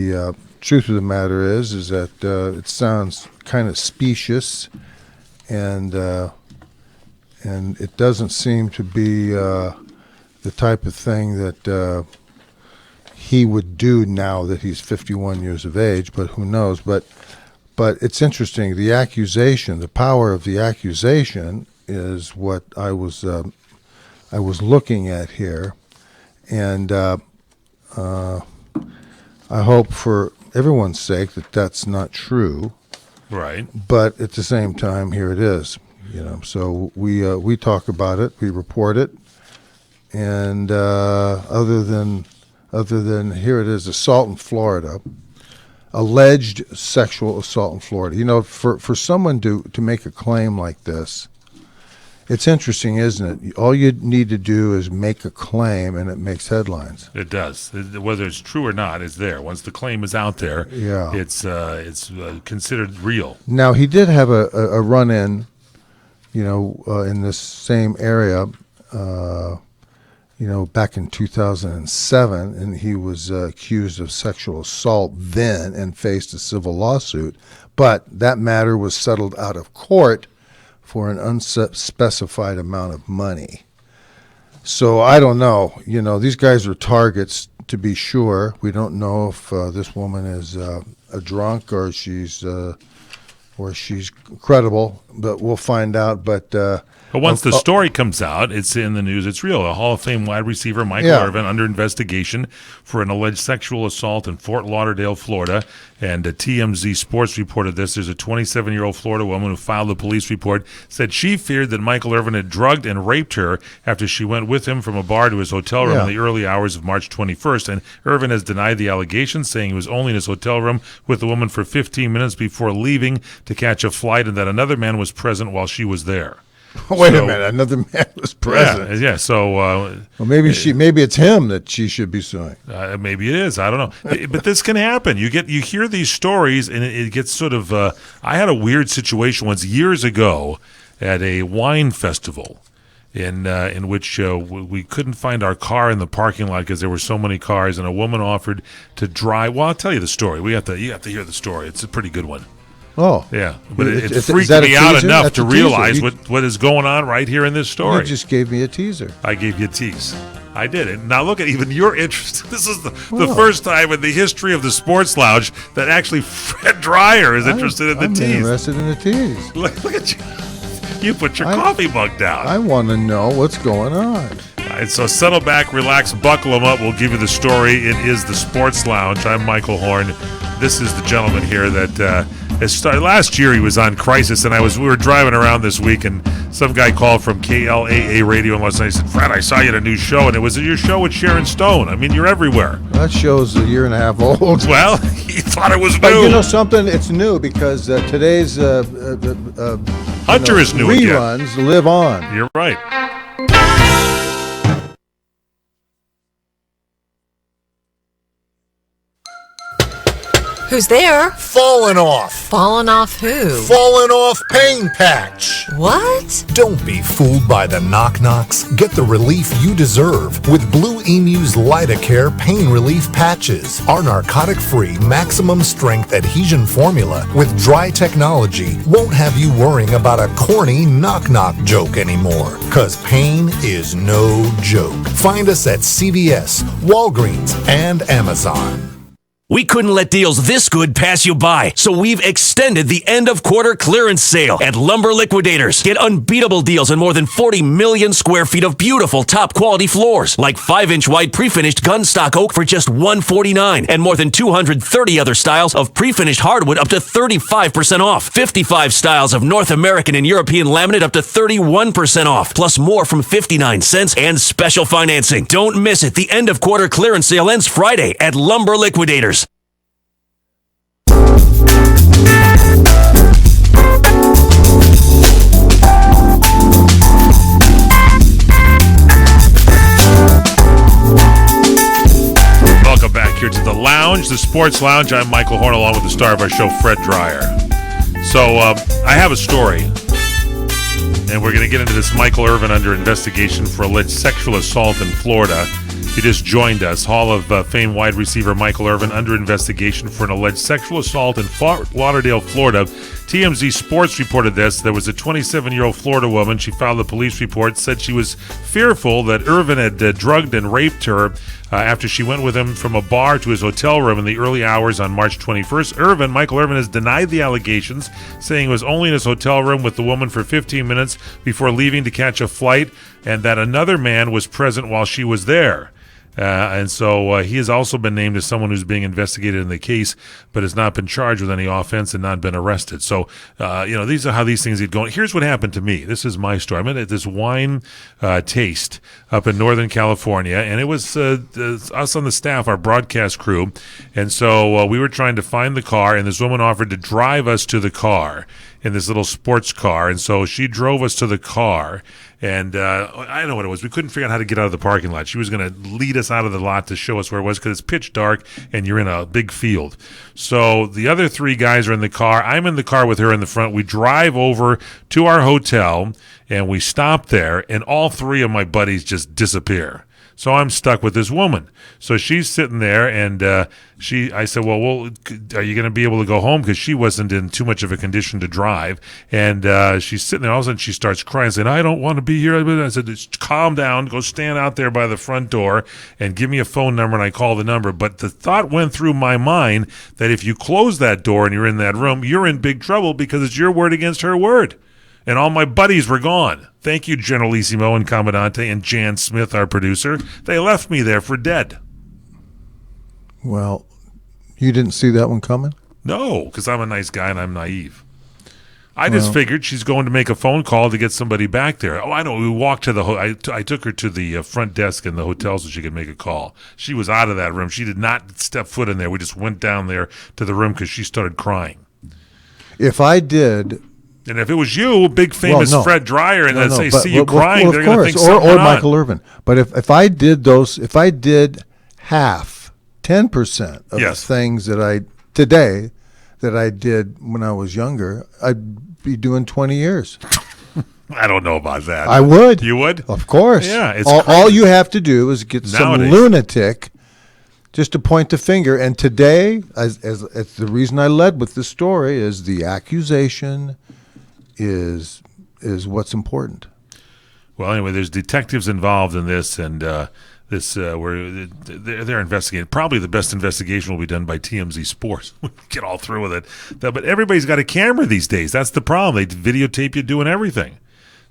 The truth of the matter is that it sounds kind of specious, and it doesn't seem to be the type of thing that he would do now that he's 51 years of age. But who knows? But it's interesting. The accusation, the power of the accusation, is what I was looking at here, and I hope for everyone's sake that that's not true. Right. But at the same time, here it is. So we talk about it, we report it, and other than here it is, assault in Florida, alleged sexual assault in Florida. For someone to make a claim like this, it's interesting, isn't it? All you need to do is make a claim, and it makes headlines. It does. Whether it's true or not, it's there. Once the claim is out there, it's considered real. Now, he did have a run-in, in this same area, back in 2007, and he was accused of sexual assault then and faced a civil lawsuit. But that matter was settled out of court for an unspecified amount of money. So I don't know. These guys are targets, to be sure. We don't know if this woman is a drunk or she's credible, but we'll find out. But once the story comes out, it's in the news, it's real. A Hall of Fame wide receiver, Michael Irvin, under investigation for an alleged sexual assault in Fort Lauderdale, Florida. And TMZ Sports reported this. There's a 27-year-old Florida woman who filed a police report, said she feared that Michael Irvin had drugged and raped her after she went with him from a bar to his hotel room in the early hours of March 21st. And Irvin has denied the allegations, saying he was only in his hotel room with the woman for 15 minutes before leaving to catch a flight, and that another man was present while she was there. Wait a minute! Another man was present. Yeah. So, well, maybe it's him that she should be suing. Maybe it is. I don't know. But this can happen. You hear these stories, and it gets sort of. I had a weird situation once years ago at a wine festival, in which we couldn't find our car in the parking lot because there were so many cars, and a woman offered to drive. Well, I'll tell you the story. You have to hear the story. It's a pretty good one. Oh. Yeah, but it freaked me out enough to realize what is going on right here in this story. You just gave me a teaser. I gave you a tease. I did it. Now look at even your interest. This is the first time in the history of the Sports Lounge that actually Fred Dreyer is interested in the tease. I'm interested in the tease. Look at you. You put your coffee mug down. I want to know what's going on. All right, so settle back, relax, buckle them up. We'll give you the story. It is the Sports Lounge. I'm Michael Horn. This is the gentleman here that last year he was on Crisis, and we were driving around this week, and some guy called from KLAA Radio in Los Angeles and said, "Fred, I saw you at a new show, and it was your show with Sharon Stone. I mean, you're everywhere." That show's a year and a half old. Well, he thought it was new. But you know something? It's new because today's Hunter is new reruns again. Live on. You're right. Who's there? Falling off. Falling off who? Falling off pain patch. What? Don't be fooled by the knock-knocks. Get the relief you deserve with Blue Emu's Lidocare pain relief patches. Our narcotic-free, maximum-strength adhesion formula with dry technology won't have you worrying about a corny knock-knock joke anymore. 'Cause pain is no joke. Find us at CVS, Walgreens, and Amazon. We couldn't let deals this good pass you by, so we've extended the end-of-quarter clearance sale at Lumber Liquidators. Get unbeatable deals on more than 40 million square feet of beautiful top-quality floors, like 5-inch wide pre-finished gunstock oak for just $149, and more than 230 other styles of pre-finished hardwood up to 35% off. 55 styles of North American and European laminate up to 31% off, plus more from 59 cents and special financing. Don't miss it. The end-of-quarter clearance sale ends Friday at Lumber Liquidators. Welcome back here to the lounge, the Sports Lounge. I'm Michael Horn, along with the star of our show, Fred Dreyer. So I have a story, and we're going to get into this Michael Irvin under investigation for alleged sexual assault in Florida. You just joined us. Hall of Fame wide receiver Michael Irvin under investigation for an alleged sexual assault in Fort Lauderdale, Florida. TMZ Sports reported this. There was a 27-year-old Florida woman. She filed a police report, said she was fearful that Irvin had drugged and raped her after she went with him from a bar to his hotel room in the early hours on March 21st. Michael Irvin has denied the allegations, saying he was only in his hotel room with the woman for 15 minutes before leaving to catch a flight, and that another man was present while she was there. And so he has also been named as someone who's being investigated in the case, but has not been charged with any offense and not been arrested. So, these are how these things get going. Here's what happened to me. This is my story. I'm at this wine taste up in Northern California, and it was us on the staff, our broadcast crew. And so we were trying to find the car, and this woman offered to drive us to the car in this little sports car. And so she drove us to the car. And I know what it was. We couldn't figure out how to get out of the parking lot. She was going to lead us out of the lot to show us where it was because it's pitch dark and you're in a big field. So the other three guys are in the car. I'm in the car with her in the front. We drive over to our hotel and we stop there, and all three of my buddies just disappear. So I'm stuck with this woman. So she's sitting there, and I said, well, are you going to be able to go home? Because she wasn't in too much of a condition to drive. And she's sitting there. All of a sudden, she starts crying, saying, I don't want to be here. I said, just calm down. Go stand out there by the front door and give me a phone number, and I call the number. But the thought went through my mind that if you close that door and you're in that room, you're in big trouble because it's your word against her word. And all my buddies were gone. Thank you, Generalissimo and Commandante and Jan Smith, our producer. They left me there for dead. Well, you didn't see that one coming? No, because I'm a nice guy and I'm naive. I just figured she's going to make a phone call to get somebody back there. Oh, I know. We walked to the I took her to the front desk in the hotel so she could make a call. She was out of that room. She did not step foot in there. We just went down there to the room because she started crying. If I did... And if it was you, big famous Fred Dreyer, and they'd say, see you crying, well, they're going to think or something Michael Irvin. But if I did half, 10% of the things that I did when I was younger, I'd be doing 20 years. I don't know about that. I would. You would? Of course. Yeah. It's all you have to do is get some lunatic just to point the finger. And today, as the reason I led with this story is the accusation is what's important. Well, anyway, there's detectives involved in this, and they're investigating. Probably the best investigation will be done by TMZ Sports. We get all through with it. But everybody's got a camera these days. That's the problem. They videotape you doing everything.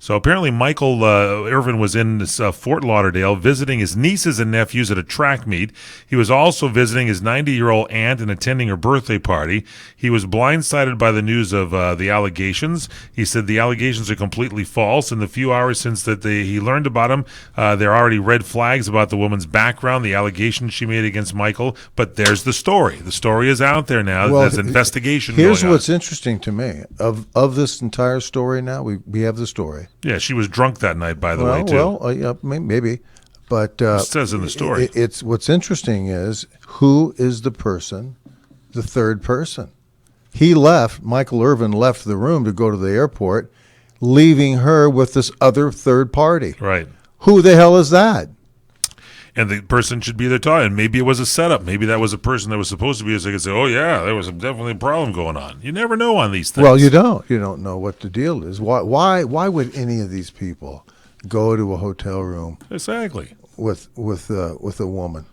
So apparently Michael Irvin was in this, Fort Lauderdale visiting his nieces and nephews at a track meet. He was also visiting his 90-year-old aunt and attending her birthday party. He was blindsided by the news of the allegations. He said the allegations are completely false. In the few hours since he learned about them, there are already red flags about the woman's background, the allegations she made against Michael. But there's the story. The story is out there now. There's an investigation going on. Here's what's interesting to me. Of this entire story now, we have the story. Yeah, she was drunk that night, by the way, too. Well, maybe. But it says in the story. It's what's interesting is who is the person, the third person. Michael Irvin left the room to go to the airport, leaving her with this other third party. Right. Who the hell is that? And the person should be there talking. And maybe it was a setup. Maybe that was a person that was supposed to be, so they could say, oh, yeah, there was definitely a problem going on. You never know on these things. Well, you don't. You don't know what the deal is. Why would any of these people go to a hotel room exactly with a woman?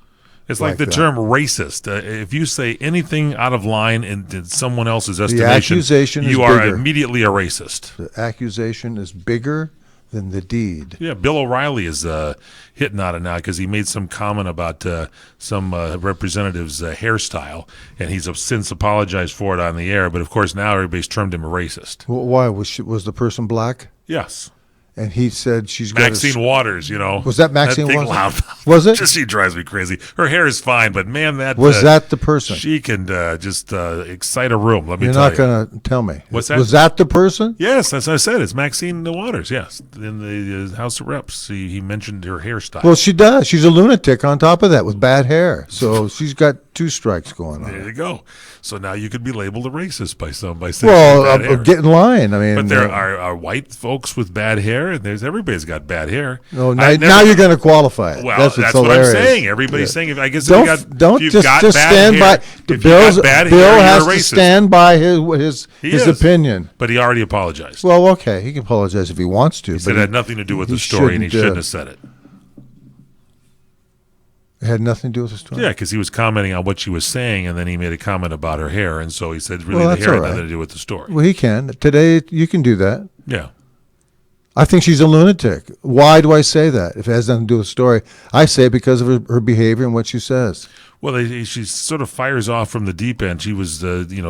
It's like the term racist. If you say anything out of line in someone else's estimation, you are immediately a racist. The accusation is bigger than the deed. Yeah, Bill O'Reilly is hitting on it now because he made some comment about some representative's hairstyle, and he's since apologized for it on the air. But of course, now everybody's termed him a racist. Well, why was the person black? Yes. And he said she's got Maxine Waters, you know. Was that Maxine Waters? Loud. Was it? She drives me crazy. Her hair is fine, but man, was that the person? She can just excite a room. Let me You're tell you. You're not going to tell me. What's that? Was that the person? Yes, as I said, it's Maxine Waters. Yes, in the House of Reps, he mentioned her hairstyle. Well, she does. She's a lunatic on top of that with bad hair. So she's got two strikes going on. There you go. So now you could be labeled a racist by saying she has bad hair. Get in line. I mean, But there are white folks with bad hair, and everybody's got bad hair. no, now you're going to qualify it. Well, that's what hilarious. I'm saying. Everybody's saying. I guess Don't if you've just got just bad stand hair, by. if Bill you got bad Bill hair, has you're a to racist. stand by his He is. opinion. But he already apologized. Well, okay, he can apologize if he wants to. He said but it had nothing to do with the story, and he shouldn't have said it. It had nothing to do with the story. Yeah, because he was commenting on what she was saying, and then he made a comment about her hair, and so he said, really, Well, the that's hair had all right. nothing to do with the story. Well, he can. Today, you can do that. Yeah. I think she's a lunatic. Why do I say that? If it has nothing to do with the story, I say it because of her behavior and what she says. Well, she sort of fires off from the deep end. She was,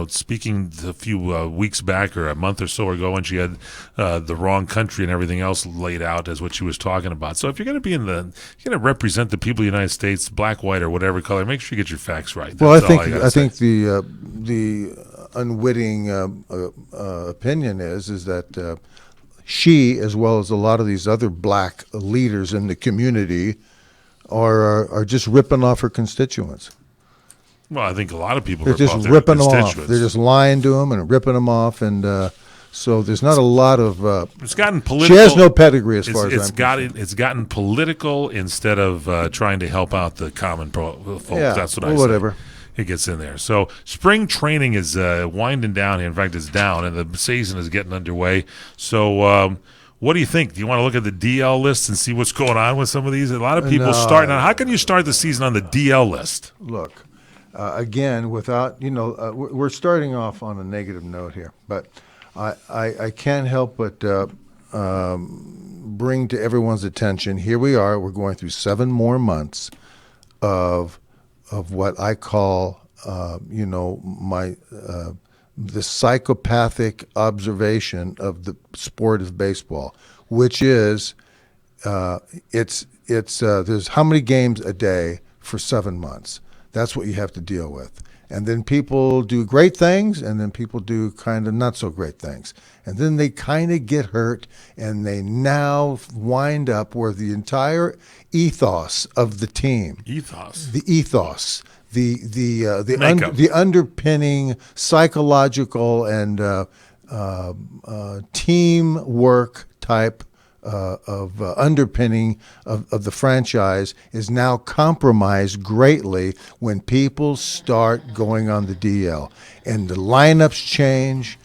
speaking a few weeks back or a month or so ago, and she had the wrong country and everything else laid out as what she was talking about. So if you're going to be you're going to represent the people of the United States, black, white, or whatever color, make sure you get your facts right. Well, That's all I gotta say. think the unwitting opinion is that she, as well as a lot of these other black leaders in the community, are just ripping off her constituents. Well, I think a lot of people They're rip just off their ripping them off. constituents. They're just lying to them and ripping them off, and so there's not a lot of. It's gotten She political. has no pedigree as far as it's I'm concerned. it's gotten political instead of trying to help out the common folks. Yeah, That's what well, I say. whatever. It gets in there. So spring training is winding down here. In fact, it's down, and the season is getting underway. So what do you think? Do you want to look at the DL list and see what's going on with some of these? A lot of people No. start now. How can you start the season on the DL list? Look, again, without we're starting off on a negative note here, but I can't help but bring to everyone's attention. Here we are. We're going through 7 more months of what I call, the psychopathic observation of the sport of baseball, which is there's how many games a day for 7 months. That's what you have to deal with. And then people do great things, and then people do kind of not so great things. And then they kind of get hurt, and they now wind up where the entire ethos of the team, the underpinning psychological and teamwork type of underpinning of the franchise is now compromised greatly when people start going on the DL. And the lineups change.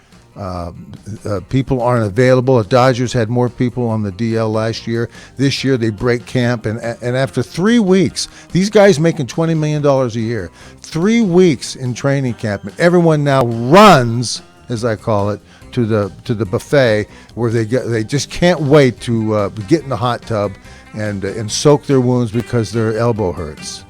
People aren't available. The Dodgers had more people on the DL last year. This year they break camp, and after 3 weeks, these guys making $20 million a year, 3 weeks in training camp, and everyone now runs, as I call it, to the buffet where they just can't wait to get in the hot tub and soak their wounds because their elbow hurts.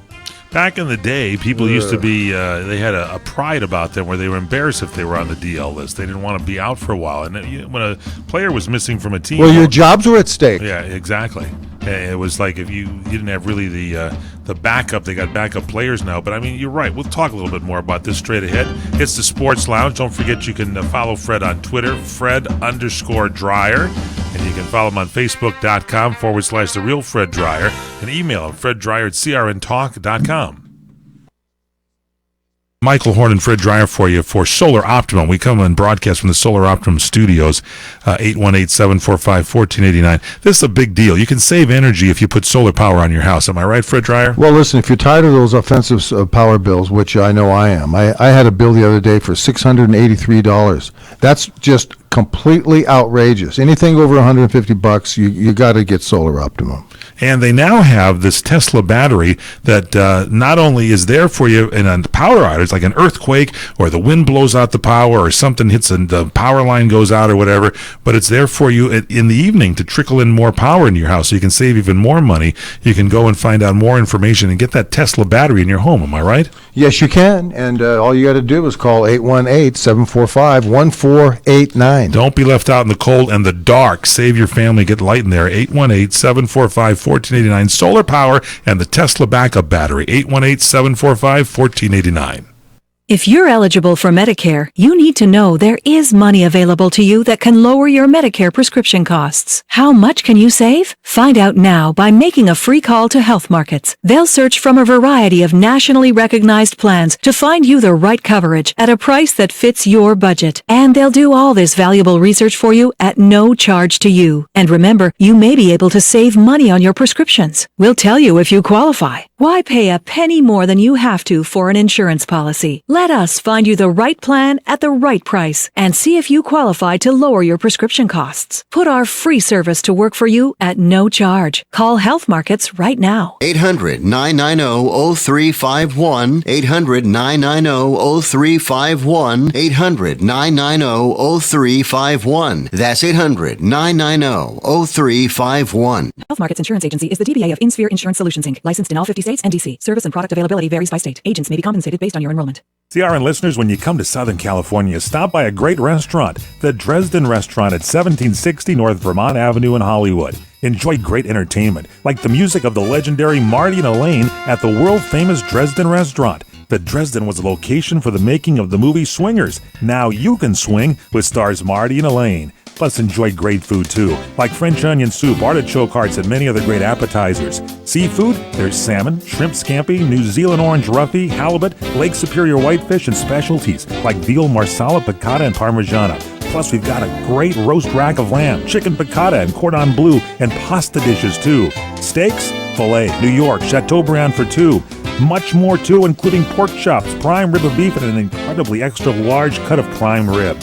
Back in the day, people used to be, they had a pride about them where they were embarrassed if they were on the DL list. They didn't want to be out for a while. And when a player was missing from a team. Well, your jobs were at stake. Yeah, exactly. And it was like if you didn't have really the backup, they got backup players now. But, I mean, you're right. We'll talk a little bit more about this straight ahead. It's the Sports Lounge. Don't forget you can follow Fred on Twitter, Fred_Dryer. And you can follow him on Facebook.com/The Real Fred Dryer. And email him, FredDryer@CRNTalk.com. Michael Horn and Fred Dryer for you for Solar Optimum. We come and broadcast from the Solar Optimum studios, 818-745-1489. This is a big deal. You can save energy if you put solar power on your house. Am I right, Fred Dryer? Well, listen, if you're tired of those offensive power bills, which I know I am, I had a bill the other day for $683. That's just completely outrageous. Anything over $150, you got to get Solar Optimum. And they now have this Tesla battery that not only is there for you in a power outage, like an earthquake or the wind blows out the power or something hits and the power line goes out or whatever, but it's there for you in the evening to trickle in more power into your house so you can save even more money. You can go and find out more information and get that Tesla battery in your home. Am I right? Yes, you can. And all you got to do is call 818-745-1489. Don't be left out in the cold and the dark. Save your family. Get light in there. 818-745-1489. Solar power and the Tesla backup battery. 818-745-1489. If you're eligible for Medicare, you need to know there is money available to you that can lower your Medicare prescription costs. How much can you save? Find out now by making a free call to Health Markets. They'll search from a variety of nationally recognized plans to find you the right coverage at a price that fits your budget. And they'll do all this valuable research for you at no charge to you. And remember, you may be able to save money on your prescriptions. We'll tell you if you qualify. Why pay a penny more than you have to for an insurance policy? Let us find you the right plan at the right price and see if you qualify to lower your prescription costs. Put our free service to work for you at no charge. Call Health Markets right now. 800-990-0351. 800-990-0351. 800-990-0351. That's 800-990-0351. Health Markets Insurance Agency is the DBA of InSphere Insurance Solutions, Inc., licensed in all 50 states and D.C. Service and product availability varies by state. Agents may be compensated based on your enrollment. CRN listeners, when you come to Southern California, stop by a great restaurant, the Dresden Restaurant at 1760 North Vermont Avenue in Hollywood. Enjoy great entertainment, like the music of the legendary Marty and Elaine at the world-famous Dresden Restaurant. The Dresden was a location for the making of the movie Swingers. Now you can swing with stars Marty and Elaine. Plus, enjoy great food too, like French onion soup, artichoke hearts, and many other great appetizers. Seafood, there's salmon, shrimp scampi, New Zealand orange roughy, halibut, Lake Superior whitefish, and specialties like veal, marsala, piccata, and parmigiana. Plus, we've got a great roast rack of lamb, chicken piccata, and cordon bleu, and pasta dishes too. Steaks, filet, New York, Chateaubriand for two. Much more too, including pork chops, prime rib of beef, and an incredibly extra large cut of prime rib.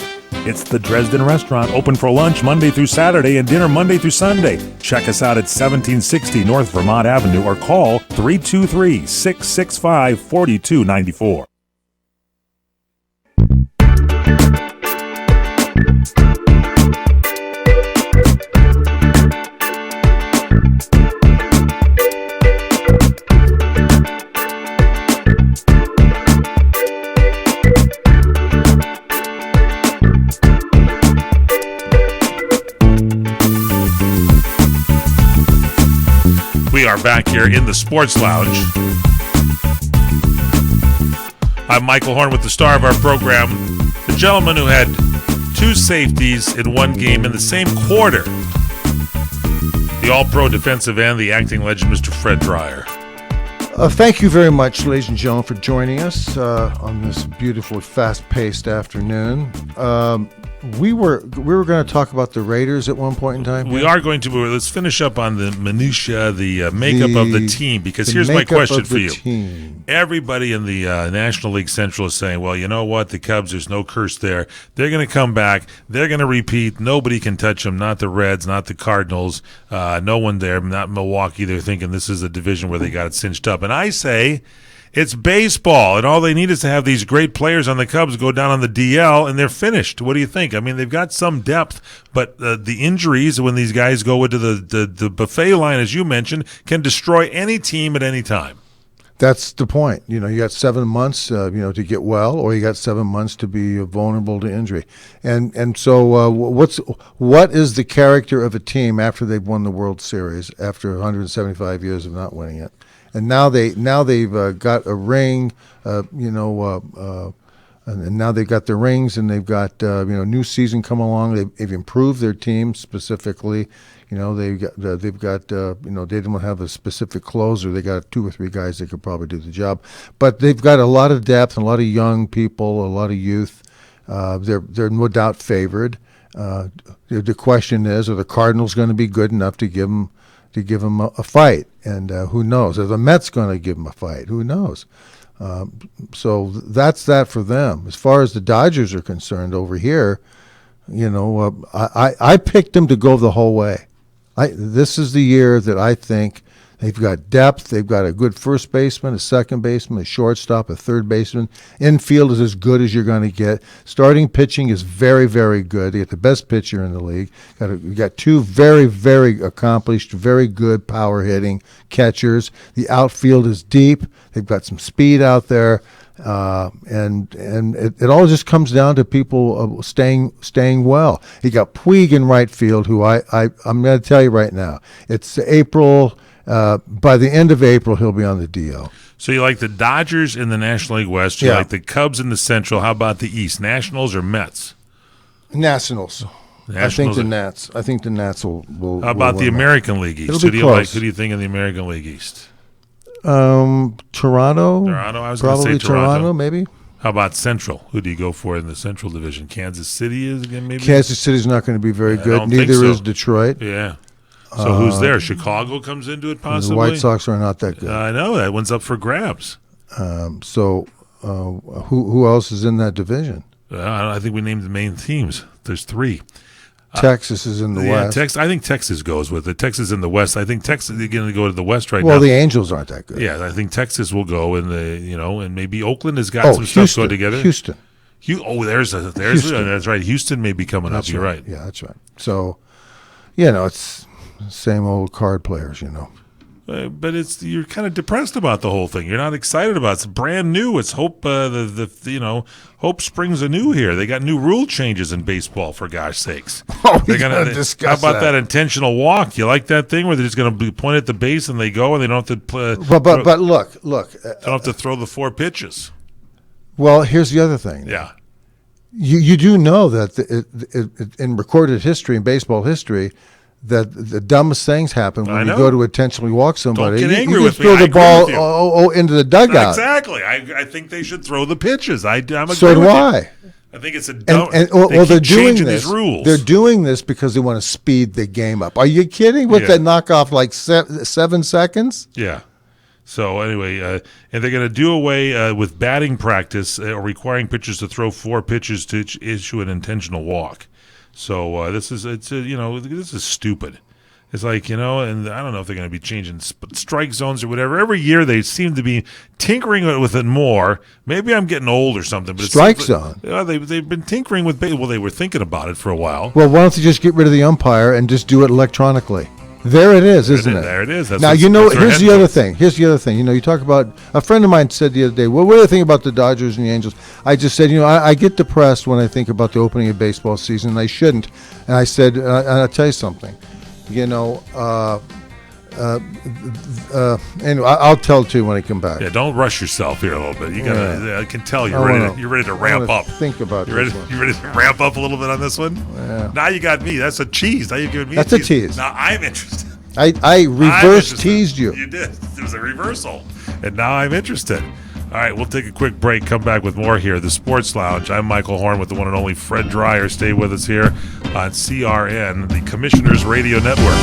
It's the Dresden Restaurant, open for lunch Monday through Saturday and dinner Monday through Sunday. Check us out at 1760 North Vermont Avenue or call 323-665-4294. We are back here in the Sports Lounge. I'm Michael Horn with the star of our program, the gentleman who had two safeties in one game in the same quarter, the All-Pro defensive end, the acting legend, Mr. Fred Dreyer. Thank you very much, ladies and gentlemen, for joining us on this beautiful, fast-paced afternoon. We were going to talk about the Raiders at one point in time. We are going to. Let's finish up on the minutia, the makeup of the team, because here's my question for you. Team. Everybody in the National League Central is saying, well, you know what? The Cubs, there's no curse there. They're going to come back. They're going to repeat. Nobody can touch them, not the Reds, not the Cardinals, no one there, not Milwaukee. They're thinking this is a division where they got it cinched up. And I say it's baseball, and all they need is to have these great players on the Cubs go down on the DL, and they're finished. What do you think? I mean, they've got some depth, but the injuries when these guys go into the buffet line, as you mentioned, can destroy any team at any time. That's the point. You know, you got 7 months, to get well, or you got 7 months to be vulnerable to injury. And so, what is the character of a team after they've won the World Series after 175 years of not winning it? And now they've got a ring, and now they've got the rings, and they've got new season come along. They've improved their team specifically. They've got they don't have a specific closer. They got 2 or 3 guys that could probably do the job, but they've got a lot of depth and a lot of young people, a lot of youth. They're no doubt favored. The question is, are the Cardinals going to be good enough to give them a fight? And who knows? Are the Mets going to give them a fight? Who knows? So that's that for them. As far as the Dodgers are concerned over here, I picked them to go the whole way. This is the year that I think they've got depth. They've got a good first baseman, a second baseman, a shortstop, a third baseman. Infield is as good as you're going to get. Starting pitching is very, very good. They got the best pitcher in the league. You got 2 very, very accomplished, very good power hitting catchers. The outfield is deep. They've got some speed out there. And it all just comes down to people staying well. You got Puig in right field, who I'm going to tell you right now, it's April. By the end of April, he'll be on the DL. So you like the Dodgers in the National League West. You Yeah. like the Cubs in the Central. How about the East? Nationals or Mets? Nationals. I think Nationals the are- Nats. I think the Nats will. How about will the win that. American League East? It'll Who be do you like? close. Who do you think in the American League East? Toronto. Toronto. I was going to Probably say Toronto. maybe. How about Central? Who do you go for in the Central Division? Kansas City is again maybe. Kansas City's not going to be very good. don't think Neither so. is Detroit. Yeah. So who's there? Chicago comes into it The possibly. White Sox are not that good. I know that one's up for grabs. So who else is in that division? I think we named the main teams. There's 3. Texas is in the West. I think Texas goes with it. Texas in the West. I think Texas is going to go to the West right Well, now. the Angels aren't that good. Yeah, I think Texas will go in and maybe Oakland has got some stuff Houston. going together. Houston. There's Houston. that's right. Houston may be coming That's up. You're right. Yeah, that's right. So, it's same old card players, But you're kind of depressed about the whole thing. You're not excited about it. It's brand new. It's hope. Hope springs anew here. They got new rule changes in baseball, for gosh sakes. We're going to discuss How about that intentional walk? You like that thing where they're just going to be point at the base and they go and they don't have to play. But look. Don't have to throw the 4 pitches. Well, here's the other thing. Yeah. You do know that in recorded history, in baseball history, that the dumbest things happen when I you know. go to intentionally walk somebody. Get angry you with me. throw I the agree ball with you. into the dugout. Exactly. I think they should throw the pitches. I'm So do I. I think it's a dumb. And they they're keep doing changing this. these rules. They're doing this because they want to speed the game up. Are you kidding? With Yeah. that knockoff, like 7 seconds? Yeah. So anyway, and they're going to do away with batting practice or requiring pitchers to throw 4 pitches to issue an intentional walk. So this is stupid. It's like, and I don't know if they're going to be changing strike zones or whatever. Every year they seem to be tinkering with it more. Maybe I'm getting old or something. But Strike zone? They've been tinkering with baseball. Well, they were thinking about it for a while. Well, why don't they just get rid of the umpire and just do it electronically? There it is, isn't it? There it is. That's Now, what's- here's that's the our other head thing. Here's the other thing. You talk about, a friend of mine said the other day, well, what do you think about the Dodgers and the Angels? I just said, I get depressed when I think about the opening of baseball season, and I shouldn't. And I said, and I'll tell you something. Anyway, I'll tell it to you when I come back. Yeah, don't rush yourself here a little bit. You gotta. Yeah. I can tell I you're ready. wanna- You're ready to I ramp wanna up. think about you ready? this one. You ready to ramp up a little bit on this one? Yeah. Now you got me. That's a tease. Now you're giving me. That's a tease. Now I'm interested. I I'm reverse interested. teased you. You did. It was a reversal, and now I'm interested. All right, we'll take a quick break. Come back with more here. The Sports Lounge. I'm Michael Horn with the one and only Fred Dreyer. Stay with us here on CRN, the Commissioners Radio Network.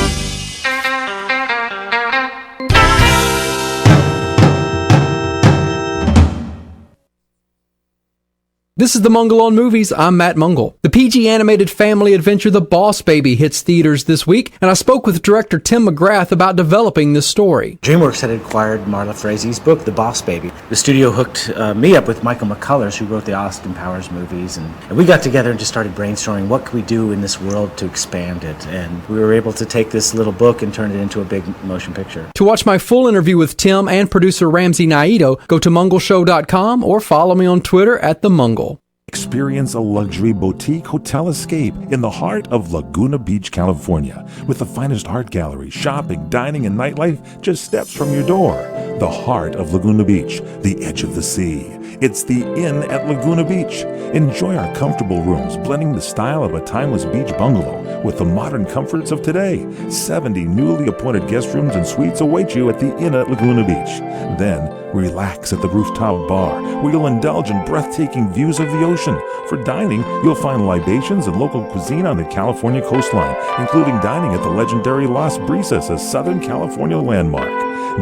This is the Mungle on Movies. I'm Matt Mungle. The PG animated family adventure The Boss Baby hits theaters this week, and I spoke with director Tim McGrath about developing this story. DreamWorks had acquired Marla Frazie's book, The Boss Baby. The studio hooked me up with Michael McCullers, who wrote the Austin Powers movies, and we got together and just started brainstorming what could we do in this world to expand it, and we were able to take this little book and turn it into a big motion picture. To watch my full interview with Tim and producer Ramsey Naito, go to mungleshow.com or follow me on Twitter at The Mungle. Experience a luxury boutique hotel escape in the heart of Laguna Beach, California, with the finest art gallery, shopping, dining, and nightlife just steps from your door. The heart of Laguna Beach, the edge of the sea. It's the Inn at Laguna Beach. Enjoy our comfortable rooms, blending the style of a timeless beach bungalow with the modern comforts of today. 70 newly appointed guest rooms and suites await you at the Inn at Laguna Beach. Then, relax at the rooftop bar, where you'll indulge in breathtaking views of the ocean. For dining, you'll find libations and local cuisine on the California coastline, including dining at the legendary Las Brisas, a Southern California landmark.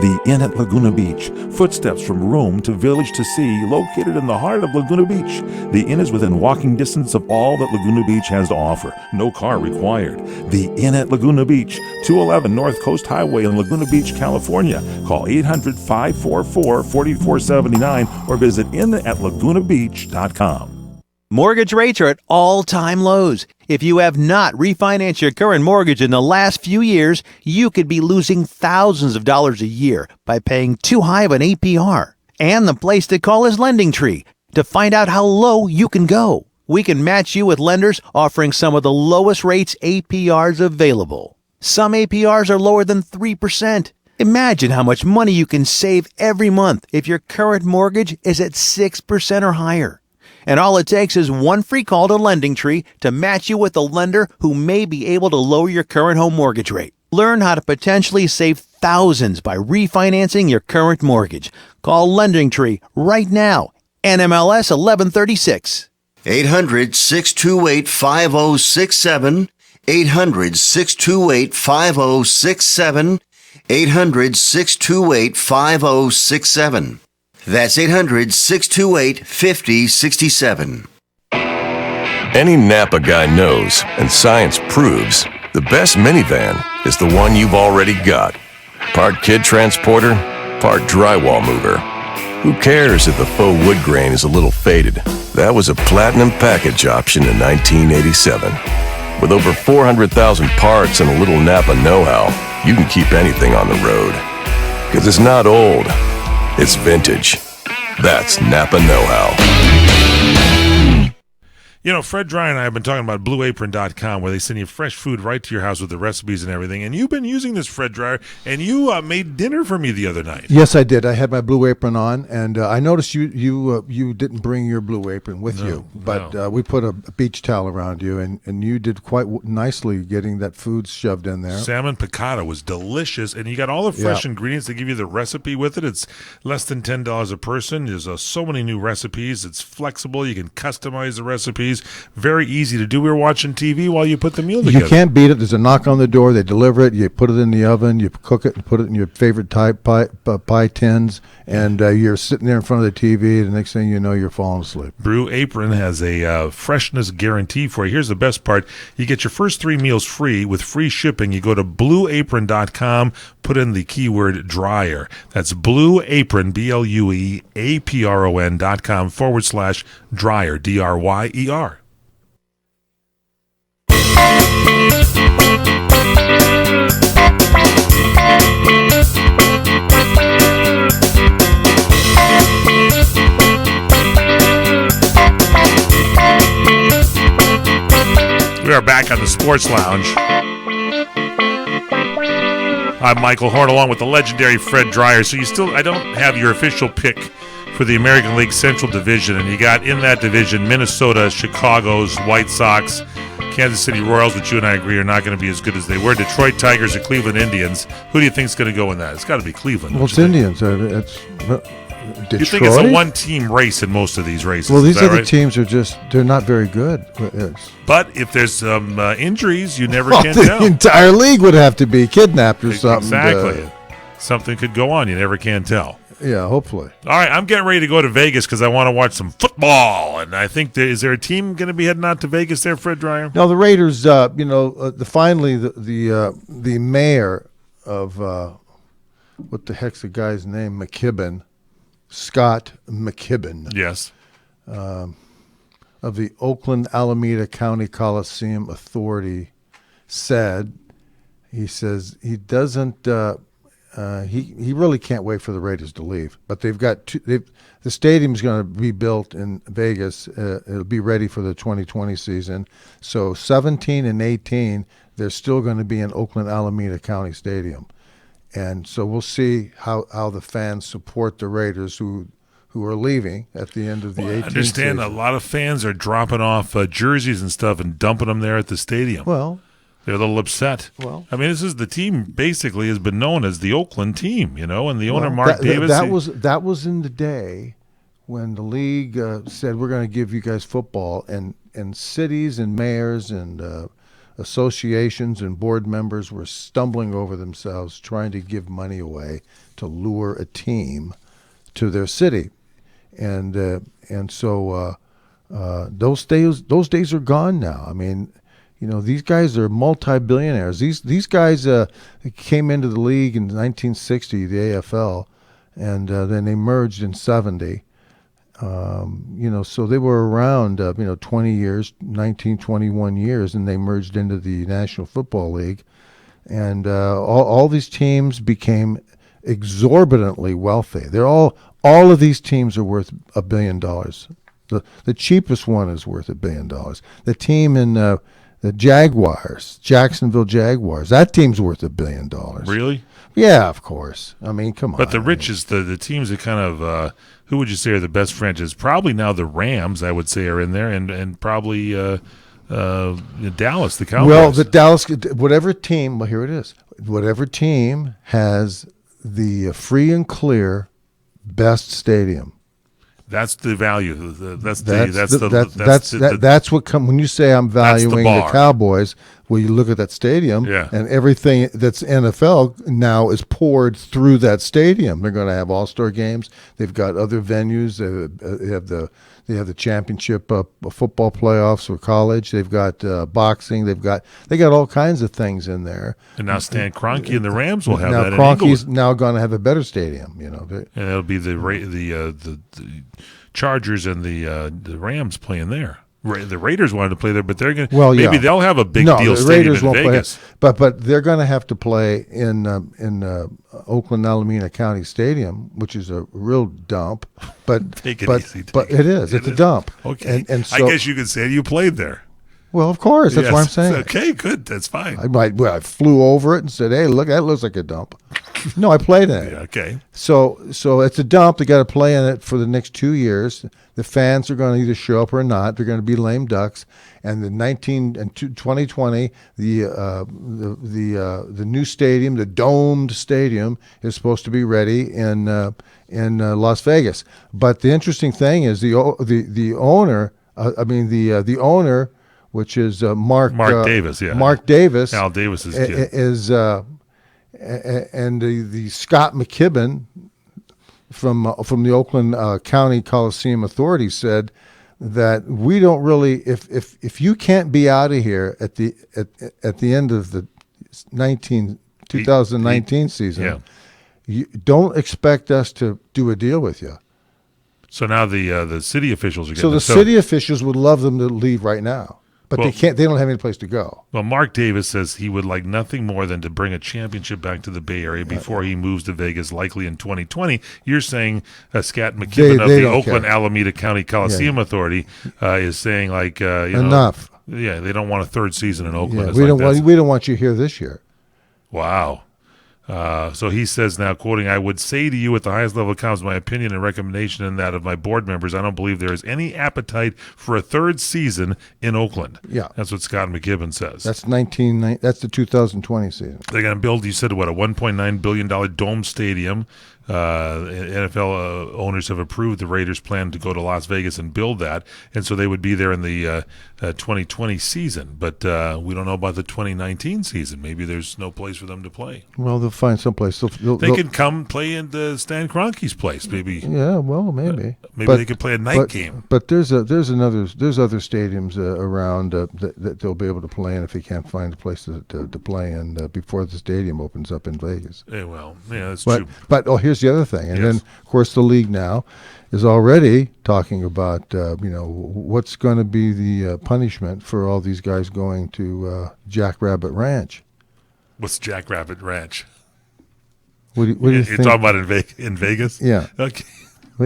The Inn at Laguna Beach, footsteps from room to village to sea, located in the heart of Laguna Beach. The Inn is within walking distance of all that Laguna Beach has to offer. No car required. The Inn at Laguna Beach, 211 North Coast Highway in Laguna Beach, California. Call 800-544-4479 or visit inatlagunabeach.com. Mortgage rates are at all-time lows. If you have not refinanced your current mortgage in the last few years, you could be losing thousands of dollars a year by paying too high of an APR. And the place to call is LendingTree to find out how low you can go. We can match you with lenders offering some of the lowest rates APRs available. Some APRs are lower than 3%. Imagine how much money you can save every month if your current mortgage is at 6% or higher. And all it takes is one free call to LendingTree to match you with a lender who may be able to lower your current home mortgage rate. Learn how to potentially save thousands by refinancing your current mortgage. Call LendingTree right now. NMLS 1136. 800-628-5067. 800-628-5067. 800-628-5067. That's 800-628-5067. Any Napa guy knows, and science proves, the best minivan is the one you've already got. Part kid transporter, part drywall mover. Who cares if the faux wood grain is a little faded? That was a platinum package option in 1987. With over 400,000 parts and a little Napa know-how, you can keep anything on the road. Because it's not old, it's vintage. That's Napa know-how. You know, Fred Dry and I have been talking about BlueApron.com, where they send you fresh food right to your house with the recipes and everything. And you've been using this, Fred Dryer, and you made dinner for me the other night. Yes, I did. I had my Blue Apron on, and I noticed you didn't bring your Blue Apron with you, but we put a beach towel around you, and you did quite nicely getting that food shoved in there. Salmon piccata was delicious, and you got all the fresh ingredients. They give you the recipe with it. It's less than $10 a person. There's so many new recipes. It's flexible. You can customize the recipes. Very easy to do. We were watching TV while you put the meal together. You can't beat it. There's a knock on the door. They deliver it. You put it in the oven. You cook it and put it in your favorite type pie tins, and you're sitting there in front of the TV. The next thing you know, you're falling asleep. Blue Apron has a freshness guarantee for you. Here's the best part. You get your first 3 meals free with free shipping. You go to BlueApron.com, put in the keyword dryer. That's Blue Apron, BlueApron.com/dryer, DRYER. We are back on the Sports Lounge. I'm Michael Horn, along with the legendary Fred Dryer. So I don't have your official pick for the American League Central Division, and you got in that division Minnesota, Chicago's White Sox, Kansas City Royals, which you and I agree are not going to be as good as they were, Detroit Tigers, and Cleveland Indians. Who do you think is going to go in that? It's got to be Cleveland. Well, it's Indians. It's Detroit. You think it's a one-team race in most of these races? Well, these other teams they're not very good. But if there's some injuries, you never can the tell. The entire league would have to be kidnapped or something. Exactly. Something could go on. You never can tell. Yeah, hopefully. All right, I'm getting ready to go to Vegas because I want to watch some football. And I think is there a team going to be heading out to Vegas there, Fred Dryer? No, the Raiders. Finally, the mayor of what the heck's the guy's name? McKibben, Scott McKibben. Yes. Of the Oakland Alameda County Coliseum Authority says he doesn't. He really can't wait for the Raiders to leave. But they've got the stadium's going to be built in Vegas. It'll be ready for the 2020 season. So 17 and 18, they're still going to be in Oakland Alameda County Stadium. And so we'll see how the fans support the Raiders who are leaving at the end of the 18th I understand season. a lot of fans are dropping off jerseys and stuff and dumping them there at the stadium. Well, they're a little upset. Well, I mean, this is the team basically has been known as the Oakland team, and the owner Mark Davis. That was in the day when the league said we're going to give you guys football, and cities and mayors and associations and board members were stumbling over themselves trying to give money away to lure a team to their city, and so those days are gone now. I mean, these guys are multi-billionaires. These guys came into the league in 1960, the AFL, and then they merged in 70. So they were around 20 years, 19, 21 years, and they merged into the National Football League, and all these teams became exorbitantly wealthy. All of these teams are worth $1 billion. The cheapest one is worth $1 billion. The team in The Jaguars, Jacksonville Jaguars. That team's worth $1 billion. Really? Yeah, of course. I mean, come on. But the richest, the teams that kind of, who would you say are the best franchises? Probably now the Rams, I would say, are in there, and probably Dallas, the Cowboys. Well, the Dallas, whatever team, well, here it is. Whatever team has the free and clear best stadium. That's the value. That's what when you say I'm valuing the Cowboys. Well, you look at that stadium, and everything that's NFL now is poured through that stadium. They're going to have all-star games. They've got other venues. They have the championship football playoffs for college. They've got boxing. They got all kinds of things in there. And now Stan Kroenke and the Rams will have now that. Kroenke's now going to have a better stadium. You know, and it'll be the Chargers and the Rams playing there. The Raiders wanted to play there, but they're going to maybe they'll have a big deal stadium in Vegas. But they're going to have to play in Oakland Alameda County Stadium, which is a real dump. But Take it easy. But it is. It's a dump. Okay. And so, I guess you could say you played there. Well, of course. That's what I'm saying. Okay, good. That's fine. I flew over it and said, "Hey, look, that looks like a dump." No, I played in it. Yeah, okay. So it's a dump. They got to play in it for the next 2 years. The fans are going to either show up or not. They're going to be lame ducks. And 2020, the new stadium, the domed stadium, is supposed to be ready in Las Vegas. But the interesting thing is the owner. The owner, which is Mark Davis. Yeah. Mark Davis. Al Davis's kid. Is and the Scott McKibben from the Oakland County Coliseum Authority said that we don't really if you can't be out of here at the end of the 2019 season, you don't expect us to do a deal with you. So now the city officials are getting. So the city officials would love them to leave right now. But they can't. They don't have any place to go. Well, Mark Davis says he would like nothing more than to bring a championship back to the Bay Area before he moves to Vegas, likely in 2020. You're saying Scott McKibben of the Oakland Alameda County Coliseum Authority is saying enough. Yeah, they don't want a third season in Oakland. Yeah, we don't want you here this year. Wow. So he says now, quoting, "I would say to you at the highest level comes my opinion and recommendation and that of my board members. I don't believe there is any appetite for a third season in Oakland." Yeah. That's what Scott McKibben says. That's the 2020 season. They're going to build, you said, a $1.9 billion dome stadium. NFL owners have approved the Raiders' plan to go to Las Vegas and build that, and so they would be there in the 2020 season. But we don't know about the 2019 season. Maybe there's no place for them to play. Well, they'll find some place. They can come play in Stan Kroenke's place, maybe. Yeah, well, maybe. Maybe they could play a night game. But there's other stadiums around that they'll be able to play in if they can't find a place to play in before the stadium opens up in Vegas. That's true. But here's the other thing, and then of course the league now is already talking about what's going to be the punishment for all these guys going to Jackrabbit Ranch. What's Jackrabbit Ranch? What do you You're think? talking about in Vegas? Yeah. Okay. So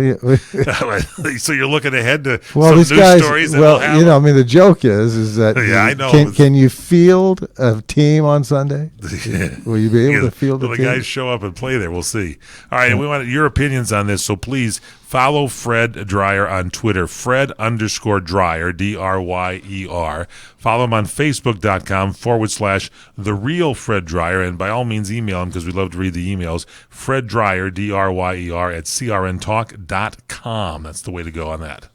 you're looking ahead to some news stories that will happen? The joke is that I know. Can you field a team on Sunday? Will you be able to field a Will team? the guys show up and play there? We'll see. All right, and we want your opinions on this, so please follow Fred Dreyer on Twitter, Fred_Dreyer, DRYER. Follow him on Facebook.com/The Real Fred Dreyer, and by all means email him because we love to read the emails. Fred Dreyer, DRYER, at CRNTalk.com. That's the way to go on that.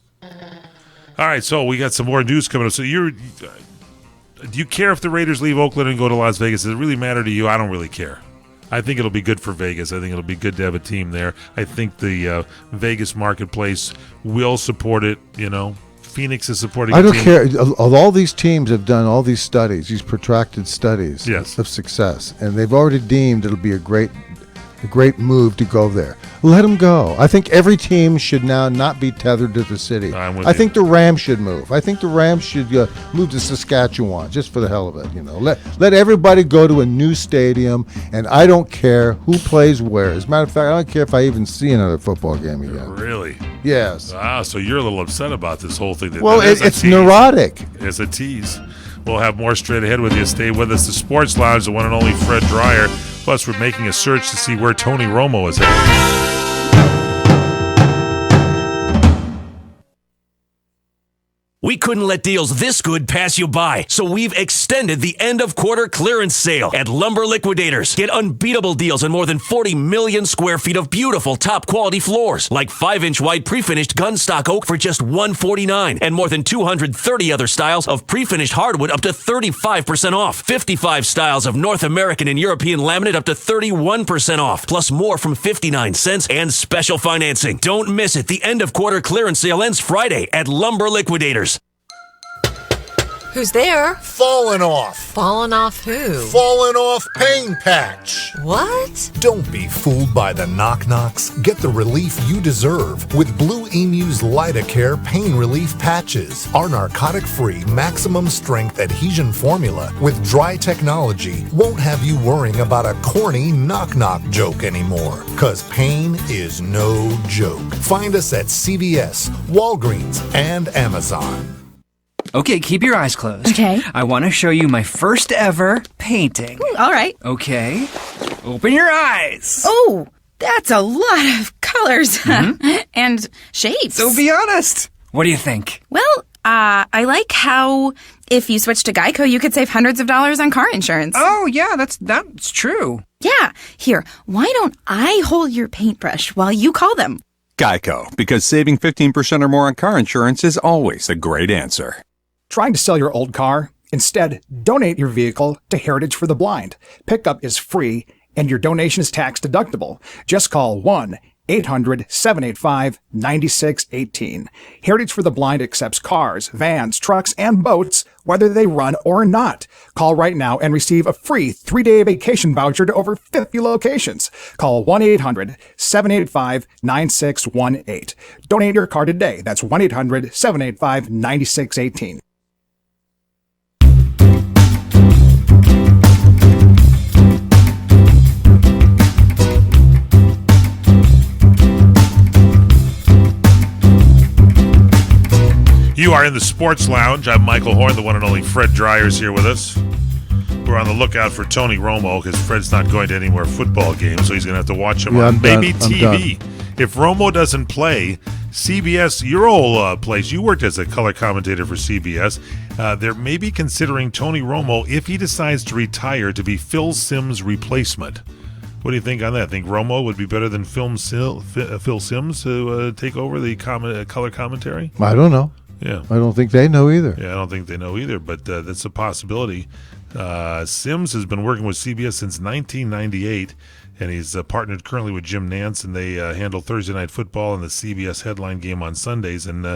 All right, so we got some more news coming up. So do you care if the Raiders leave Oakland and go to Las Vegas? Does it really matter to you? I don't really care. I think it'll be good for Vegas. I think it'll be good to have a team there. I think the Vegas marketplace will support it. Phoenix is supporting. I don't care. All these teams have done all these studies, these protracted studies of success, and they've already deemed it'll be a great move to go there. Let them go. I think every team should now not be tethered to the city. I think the Rams should move. I think the Rams should move to Saskatchewan just for the hell of it. Let everybody go to a new stadium, and I don't care who plays where. As a matter of fact, I don't care if I even see another football game again. Really? Yes. Wow. So you're a little upset about this whole thing. Well, it's neurotic. It's a tease. We'll have more straight ahead with you. Stay with us. The Sports Lounge, the one and only Fred Dreyer. Plus, we're making a search to see where Tony Romo is at. We couldn't let deals this good pass you by, so we've extended the end-of-quarter clearance sale at Lumber Liquidators. Get unbeatable deals on more than 40 million square feet of beautiful top-quality floors, like 5-inch wide pre-finished gunstock oak for just $149, and more than 230 other styles of pre-finished hardwood up to 35% off. 55 styles of North American and European laminate up to 31% off, plus more from 59 cents and special financing. Don't miss it. The end-of-quarter clearance sale ends Friday at Lumber Liquidators. Who's there? Falling off. Falling off who? Falling off pain patch. What? Don't be fooled by the knock-knocks. Get the relief you deserve with Blue Emu's Lidocare pain relief patches. Our narcotic-free, maximum-strength adhesion formula with dry technology won't have you worrying about a corny knock-knock joke anymore. 'Cause pain is no joke. Find us at CVS, Walgreens, and Amazon. Okay, keep your eyes closed. Okay. I want to show you my first ever painting. All right. Okay. Open your eyes. Oh, that's a lot of colors and shapes. So be honest. What do you think? Well, I like how if you switch to Geico, you could save hundreds of dollars on car insurance. Oh, yeah, that's true. Yeah. Here, why don't I hold your paintbrush while you call them? Geico, because saving 15% or more on car insurance is always a great answer. Trying to sell your old car? Instead, donate your vehicle to Heritage for the Blind. Pickup is free, and your donation is tax deductible. Just call 1-800-785-9618. Heritage for the Blind accepts cars, vans, trucks, and boats, whether they run or not. Call right now and receive a free 3-day vacation voucher to over 50 locations. Call 1-800-785-9618. Donate your car today. That's 1-800-785-9618. You are in the Sports Lounge. I'm Michael Horn. The one and only Fred Dreyer is here with us. We're on the lookout for Tony Romo because Fred's not going to any more football games, so he's going to have to watch him on maybe TV. If Romo doesn't play, CBS, your old place, you worked as a color commentator for CBS. They're maybe considering Tony Romo, if he decides to retire, to be Phil Simms' replacement. What do you think on that? Think Romo would be better than Phil Simms to take over the color commentary? I don't know. Yeah, I don't think they know either. Yeah, I don't think they know either, but that's a possibility. Simms has been working with CBS since 1998, and he's partnered currently with Jim Nantz, and they handle Thursday Night Football and the CBS headline game on Sundays. And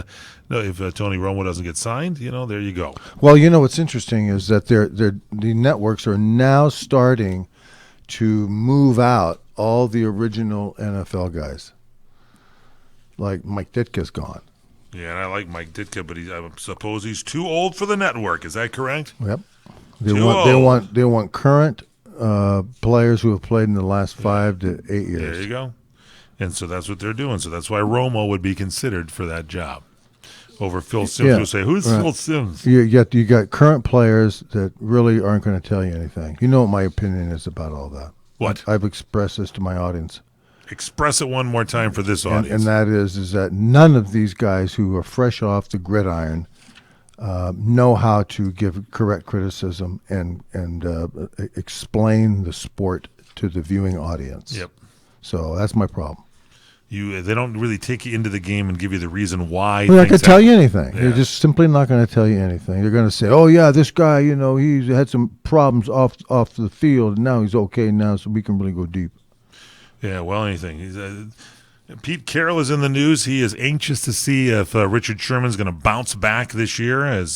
if Tony Romo doesn't get signed, there you go. Well, what's interesting is that the networks are now starting to move out all the original NFL guys. Like Mike Ditka's gone. Yeah, and I like Mike Ditka, but I suppose he's too old for the network. Is that correct? Yep. They want current players who have played in the last 5 to 8 years. There you go. And so that's what they're doing. So that's why Romo would be considered for that job over Phil Simms. Who say, who's Phil Simms? You got current players that really aren't going to tell you anything. You know what my opinion is about all that. What? I've expressed this to my audience. Express it one more time for this audience. And that is that none of these guys who are fresh off the gridiron know how to give correct criticism and explain the sport to the viewing audience. Yep. So that's my problem. They don't really take you into the game and give you the reason why. They're not going to tell you anything. Yeah. They're just simply not going to tell you anything. They're going to say, "Oh yeah, this guy, he's had some problems off the field, and now he's okay now, so we can really go deep." Yeah, well, anything. Pete Carroll is in the news. He is anxious to see if Richard Sherman's going to bounce back this year, as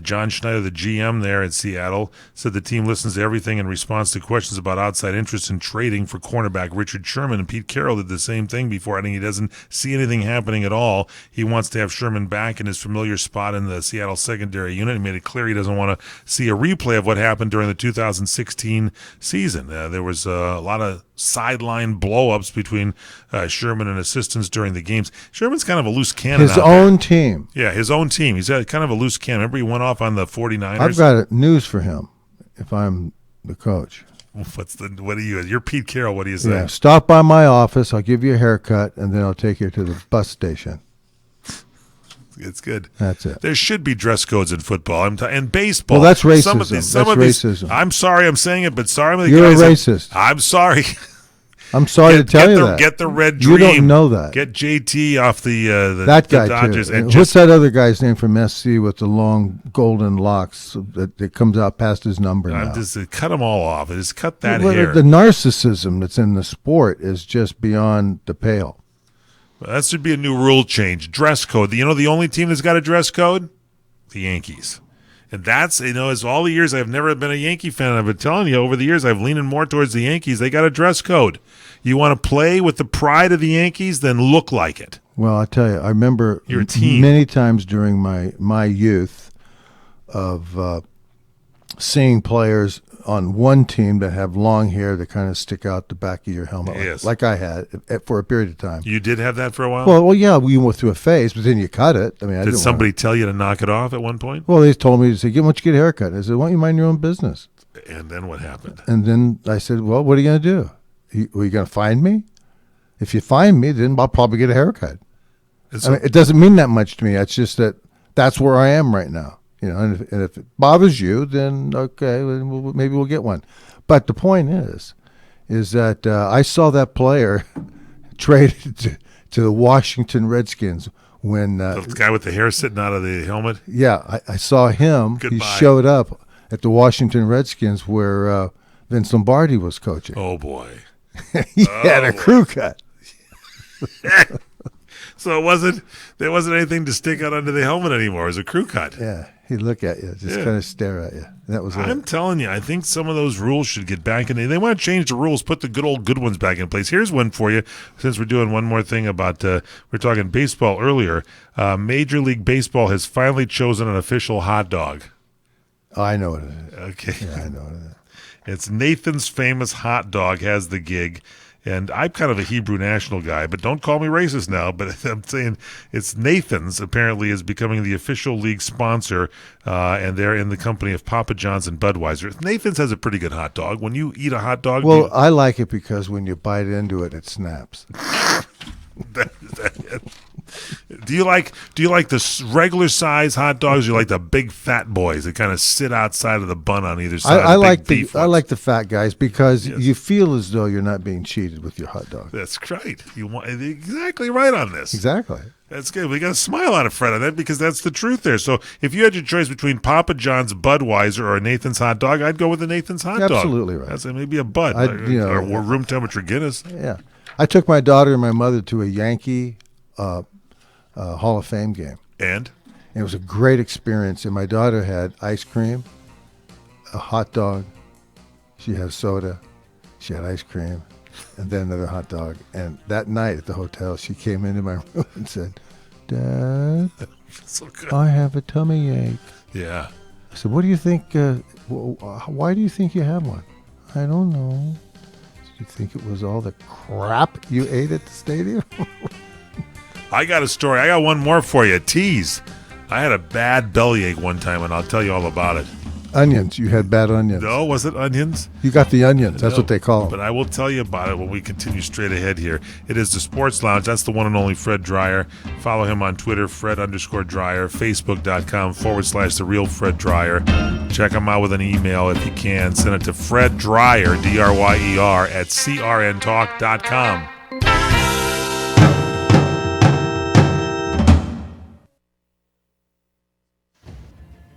John Schneider, the GM there at Seattle, said the team listens to everything in response to questions about outside interest in trading for cornerback Richard Sherman. And Pete Carroll did the same thing before. I think he doesn't see anything happening at all. He wants to have Sherman back in his familiar spot in the Seattle secondary unit. He made it clear he doesn't want to see a replay of what happened during the 2016 season. There was a lot of sideline blow-ups between Sherman and assistants during the games. Sherman's kind of a loose cannon. His own team. Yeah, his own team. He's kind of a loose cannon. Remember, he went off on the 49ers. I've got news for him if I'm the coach. What are you? You're Pete Carroll. What do you say? Yeah, stop by my office. I'll give you a haircut, and then I'll take you to the bus station. It's good. That's it. There should be dress codes in football and baseball. Well, that's racism. Some of these, racism. I'm sorry I'm saying it, but sorry. You're a racist. I'm sorry. I'm sorry to tell you that. Get the red dream. You don't know that. Get JT off the that guy Dodgers. Too. And what's that other guy's name from SC with the long golden locks that comes out past his number now? Just cut them all off. Just cut that hair. The narcissism that's in the sport is just beyond the pale. Well, that should be a new rule change. Dress code. You know the only team that's got a dress code? The Yankees. And that's, as all the years I've never been a Yankee fan, I've been telling you over the years I've leaned more towards the Yankees. They got a dress code. You want to play with the pride of the Yankees, then look like it. Well, I tell you, I remember many times during my youth of seeing players on one team that have long hair that kind of stick out the back of your helmet, yes. like I had for a period of time. You did have that for a while? Well, yeah, we went through a phase, but then you cut it. I mean, did somebody tell you to knock it off at one point? Well, they told me to say, "Why don't you get a haircut?" I said, "Why don't you mind your own business?" And then what happened? And then I said, "Well, what are you going to do? Are you going to find me? If you find me, then I'll probably get a haircut." I mean, it doesn't mean that much to me. It's just that's where I am right now. And if it bothers you, then okay, maybe we'll get one. But the point is that I saw that player traded to the Washington Redskins when the guy with the hair sitting out of the helmet. Yeah, I saw him. Goodbye. He showed up at the Washington Redskins where Vince Lombardi was coaching. Oh boy, he had a crew cut. So there wasn't anything to stick out under the helmet anymore. It was a crew cut. Yeah, he'd look at you, just kind of stare at you. That was I'm telling you, I think some of those rules should get back in. They want to change the rules, put the good ones back in place. Here's one for you, since we're doing one more thing about, we're talking baseball earlier. Major League Baseball has finally chosen an official hot dog. Oh, I know what it is. Okay. Yeah, I know what it is. It's Nathan's Famous Hot Dog has the gig. And I'm kind of a Hebrew National guy, but don't call me racist now. But I'm saying it's Nathan's apparently is becoming the official league sponsor, and they're in the company of Papa John's and Budweiser. Nathan's has a pretty good hot dog. When you eat a hot dog, well, I like it because when you bite into it, it snaps. Do you like the regular size hot dogs? Or you like the big fat boys that kind of sit outside of the bun on either side? I like the fat guys because you feel as though you're not being cheated with your hot dog. That's right. You want exactly right on this. Exactly. That's good. We got to smile on it, Fred, on that because that's the truth there. So if you had your choice between Papa John's, Budweiser, or a Nathan's hot dog, I'd go with the Nathan's hot dog. Absolutely right. That's maybe a Bud or room temperature Guinness. Yeah. I took my daughter and my mother to a Yankee Hall of Fame game. And it was a great experience. And my daughter had ice cream, a hot dog. She had soda. She had ice cream, and then another hot dog. And that night at the hotel, she came into my room and said, "Dad, so good. I have a tummy ache." Yeah. I said, "What do you think? Why do you think you have one?" "I don't know." "Do you think it was all the crap you ate at the stadium?" I got a story. I got one more for you. Tease. I had a bad bellyache one time, and I'll tell you all about it. Onions. You had bad onions. No, was it onions? You got the onions. That's what they call them. But I will tell you about it when we continue straight ahead here. It is the Sports Lounge. That's the one and only Fred Dreyer. Follow him on Twitter, Fred_Dreyer, Facebook.com/The Real Fred Dreyer. Check him out with an email if you can. Send it to Fred Dreyer, DRYER, at CRNTalk.com.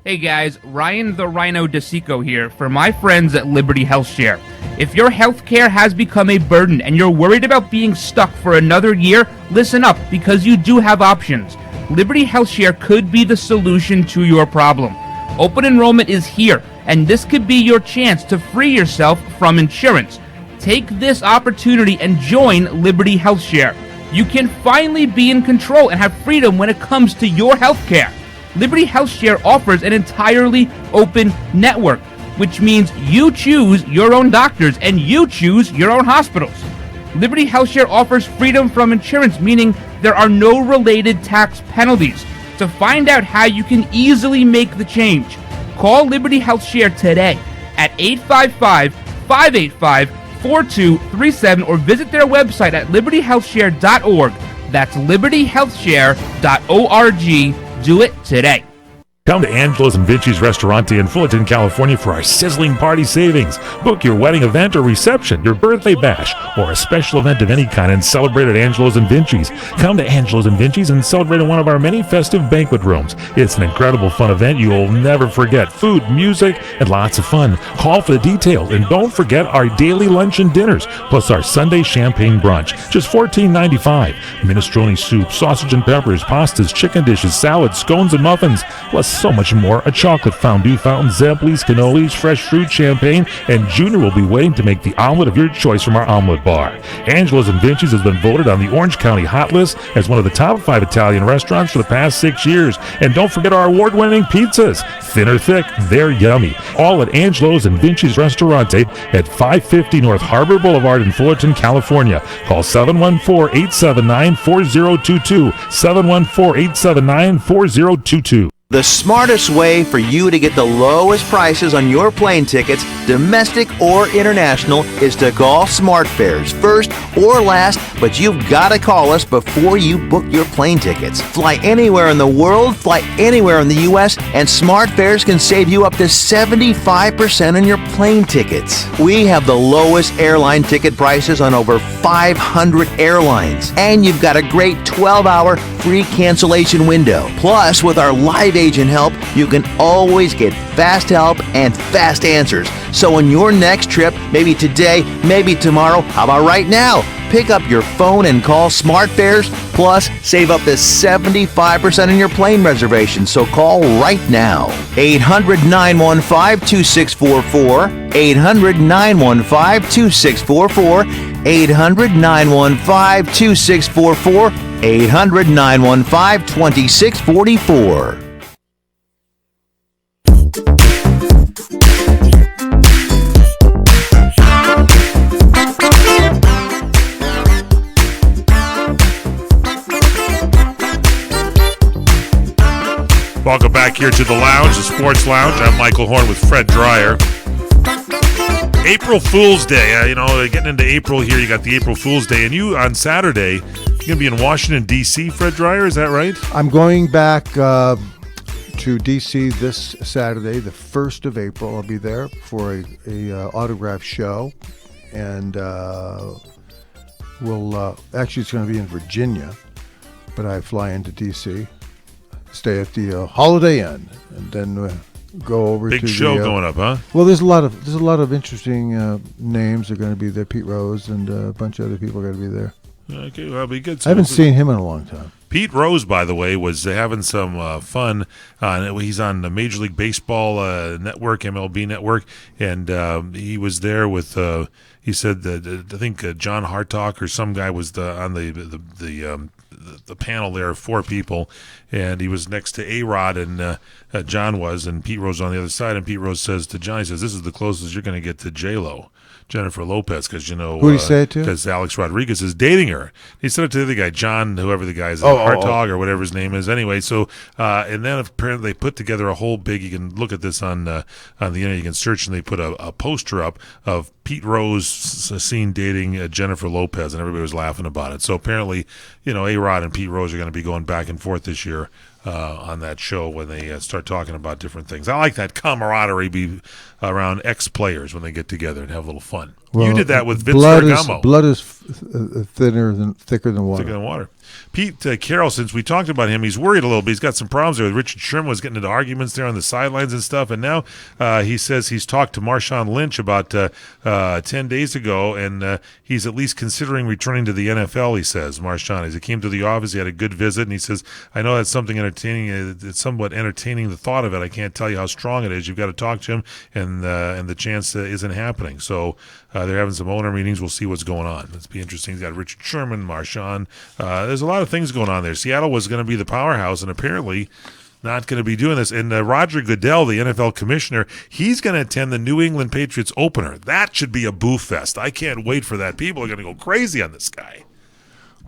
Hey guys, Ryan the Rhino DeSico here for my friends at Liberty HealthShare. If your healthcare has become a burden and you're worried about being stuck for another year, listen up because you do have options. Liberty HealthShare could be the solution to your problem. Open enrollment is here, and this could be your chance to free yourself from insurance. Take this opportunity and join Liberty HealthShare. You can finally be in control and have freedom when it comes to your healthcare. Liberty HealthShare offers an entirely open network, which means you choose your own doctors and you choose your own hospitals. Liberty HealthShare offers freedom from insurance, meaning there are no related tax penalties. to find out how you can easily make the change. Call Liberty Health Share today at 855-585-4237 or visit their website at libertyhealthshare.org. That's libertyhealthshare.org. Do it today. Come to Angelo's and Vinci's Restaurante in Fullerton, California for our sizzling party savings. Book your wedding event or reception, your birthday bash, or a special event of any kind and celebrate at Angelo's and Vinci's. Come to Angelo's and Vinci's and celebrate in one of our many festive banquet rooms. It's an incredible fun event you will never forget. Food, music, and lots of fun. Call for the details and don't forget our daily lunch and dinners, plus our Sunday champagne brunch. Just $14.95. Minestrone soup, sausage and peppers, pastas, chicken dishes, salads, scones, and muffins, plus so much more. A chocolate fondue fountain, Zeblis, cannolis, fresh fruit, champagne, and Junior will be waiting to make the omelet of your choice from our omelet bar. Angelo's and Vinci's has been voted on the Orange County Hot List as one of the top 5 Italian restaurants for the past 6 years. And don't forget our award-winning pizzas. Thin or thick, they're yummy. All at Angelo's and Vinci's Restaurante at 550 North Harbor Boulevard in Fullerton, California. Call 714-879-4022. 714-879-4022. The smartest way for you to get the lowest prices on your plane tickets, domestic or international, is to call SmartFares first or last, but you've got to call us before you book your plane tickets. Fly anywhere in the world, fly anywhere in the U.S., and SmartFares can save you up to 75% on your plane tickets. We have the lowest airline ticket prices on over 500 airlines, and you've got a great 12-hour free cancellation window. Plus, with our live agent help, you can always get fast help and fast answers. So on your next trip, maybe today, maybe tomorrow, how about right now? Pick up your phone and call SmartFares, plus save up to 75% on your plane reservation. So call right now. 800-915-2644. 800-915-2644. 800-915-2644. 800-915-2644. Welcome back here to the lounge, the Sports Lounge. I'm Michael Horn with Fred Dreyer. April Fool's Day. Getting into April here, you got the April Fool's Day. And you, on Saturday, you're going to be in Washington, D.C., Fred Dreyer. Is that right? I'm going back to D.C. this Saturday, the 1st of April. I'll be there for a autograph show. And actually, it's going to be in Virginia, but I fly into D.C., stay at the Holiday Inn, and then go over Big to show the, going up, huh? Well, there's a lot of interesting names are going to be there. Pete Rose and a bunch of other people are going to be there. Okay, well, that'll be good. I haven't seen him in a long time. Pete Rose, by the way, was having some fun. He's on the Major League Baseball network, MLB network, and he was there with. He said that I think John Hartog or some guy was on the panel there, 4 people, and he was next to A-Rod, and John was, and Pete Rose on the other side, and Pete Rose says to John, he says, "This is the closest you're going to get to J-Lo, Jennifer Lopez, because, who did he say it to? Because Alex Rodriguez is dating her." He said it to the other guy, John, whoever the guy is, Hartog or whatever his name is. Anyway, so and then apparently they put together a whole big. You can look at this on the internet. You can search, and they put a poster up of Pete Rose seen dating Jennifer Lopez, and everybody was laughing about it. So apparently, A-Rod and Pete Rose are going to be going back and forth this year on that show when they start talking about different things. I like that camaraderie around ex-players when they get together and have a little fun. Well, you did that with Vince Ferragamo. Blood is thicker than water. Thicker than water. Pete Carroll, since we talked about him, he's worried a little bit. He's got some problems there. Richard Sherman was getting into arguments there on the sidelines and stuff, and now he says he's talked to Marshawn Lynch about 10 days ago, and he's at least considering returning to the NFL, he says. Marshawn, as he came to the office, he had a good visit, and he says, "I know that's something entertaining. It's somewhat entertaining, the thought of it. I can't tell you how strong it is. You've got to talk to him, and the chance isn't happening." So they're having some owner meetings. We'll see what's going on. It's be interesting. He's got Richard Sherman, Marshawn. There's a lot of things going on there. Seattle was going to be the powerhouse, and apparently not going to be doing this. And Roger Goodell, the NFL commissioner, he's going to attend the New England Patriots opener. That should be a boo fest. I can't wait for that. People are going to go crazy on this guy.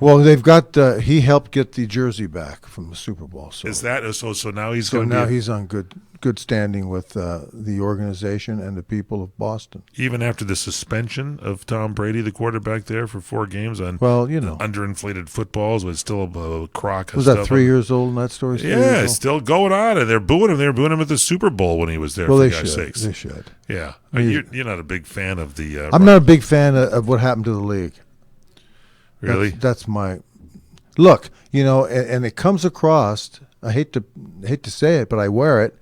Well, they've got. He helped get the jersey back from the Super Bowl. So Is that so? Now he's so going to now be he's on good standing with the organization and the people of Boston. even after the suspension of Tom Brady, the quarterback there, for 4 games on underinflated footballs with still a crock. Of Was that stuff 3 on- years old? And that story's 3 years Yeah, old? it's still going on, and they're booing him. They were booing him at the Super Bowl when he was there. Well, for they God's should. sakes. They should. Yeah, Yeah. you're not a big fan of the. I'm not a big fan of what happened to the league. Really? That's my look. And it comes across. I hate to say it, but I wear it.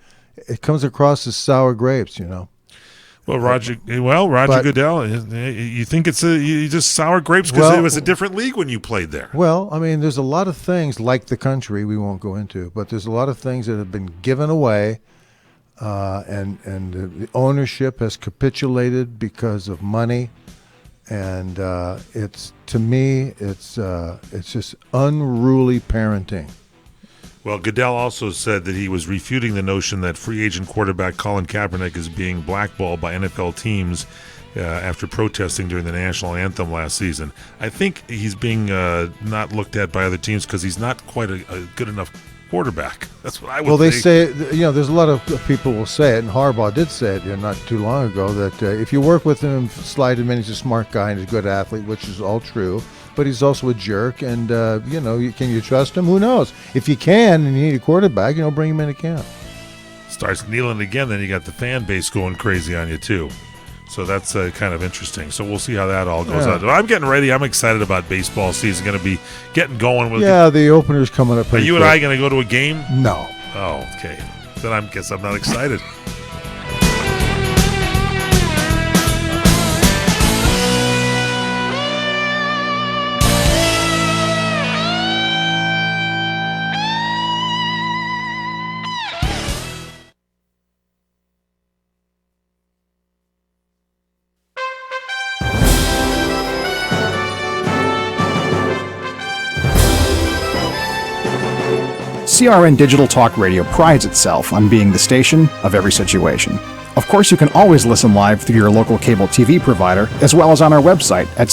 It comes across as sour grapes. Well, Roger But- Goodell, you think it's you just sour grapes because it was a different league when you played there. Well, I mean, there's a lot of things like the country we won't go into, but there's a lot of things that have been given away, and the ownership has capitulated because of money, and it's just unruly parenting. Well, Goodell also said that he was refuting the notion that free agent quarterback Colin Kaepernick is being blackballed by NFL teams after protesting during the national anthem last season. I think he's being not looked at by other teams because he's not quite a good enough quarterback. That's what I would think. Well, they say, there's a lot of people will say it, and Harbaugh did say it not too long ago, that if you work with him, slide him in, he's a smart guy and he's a good athlete, which is all true. But he's also a jerk, and can you trust him? Who knows? If you can, and you need a quarterback, bring him into camp. Starts kneeling again, then you got the fan base going crazy on you too. So that's kind of interesting. So we'll see how that all goes out. I'm getting ready. I'm excited about baseball season. Going to be getting going with. Yeah, the opener's coming up. Are pretty you quick. and I going to go to a game? No. Oh, okay. Then I guess I'm not excited. CRN Digital Talk Radio prides itself on being the station of every situation. Of course, you can always listen live through your local cable TV provider, as well as on our website at